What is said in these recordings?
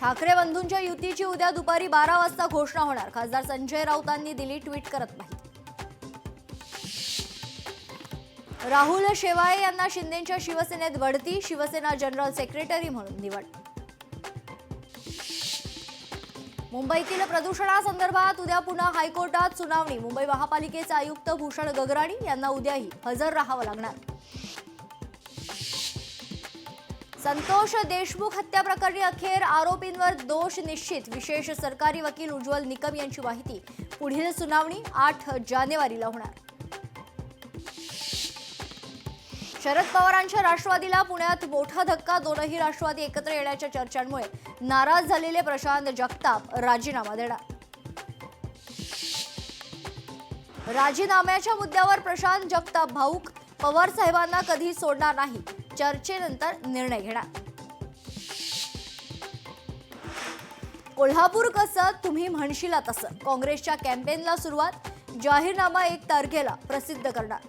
ठाकरे बंधूंच्या युतीची उद्या दुपारी 12 वाजता घोषणा होणार. खासदार संजय राऊतांनी दिली ट्विट करत माहिती. राहुल शेवाळे यांना शिंदेच्या शिवसेनेत बढती. शिवसेना जनरल सेक्रेटरी म्हणून निवड. मुंबईतील प्रदूषणासंदर्भात उद्या पुन्हा हायकोर्टात सुनावणी. मुंबई महापालिकेचे आयुक्त भूषण गगराणी यांना उद्याही हजर राहावं लागणार. संतोष देशमुख हत्या प्रकरणी अखेर आरोपींवर दोष निश्चित. विशेष सरकारी वकील उज्ज्वल निकम यांची माहिती. पुढील सुनावणी 8 जानेवारीला होणार. शरद पवारांच्या राष्ट्रवादीला पुण्यात मोठा धक्का. दोनही राष्ट्रवादी एकत्र येण्याच्या चर्चांमुळे नाराज झालेले प्रशांत जगताप राजीनामा देणार. राजीनाम्याच्या मुद्द्यावर प्रशांत जगताप भाऊक. पवार साहेबांना कधी सोडणार नाही. चर्चेनंतर निर्णय घेणार. कोल्हापूर कसं तुम्ही म्हणशील तसं. काँग्रेसच्या कॅम्पेनला सुरुवात. जाहीरनामा 1 तारखेला प्रसिद्ध करणार.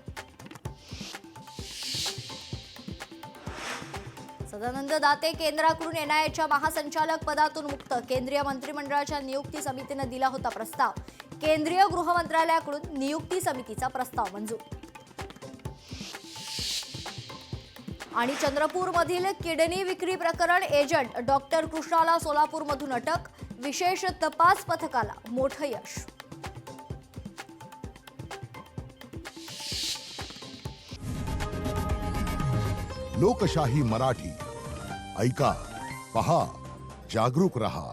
सदानंद दाते केंद्राकडून एनआयएच्या महासंचालक पदातून मुक्त. केंद्रीय मंत्रिमंडळाच्या नियुक्ती समितीने दिला होता प्रस्ताव. केंद्रीय गृह मंत्रालयाकडून नियुक्ती समितीचा प्रस्ताव मंजूर. आणि चंद्रपूरमधील किडनी विक्री प्रकरण एजंट डॉक्टर कृष्णाला सोलापूरमधून अटक. विशेष तपास पथकाला मोठं यश. लोकशाही मराठी ऐका, पहा, जागरूक रहा.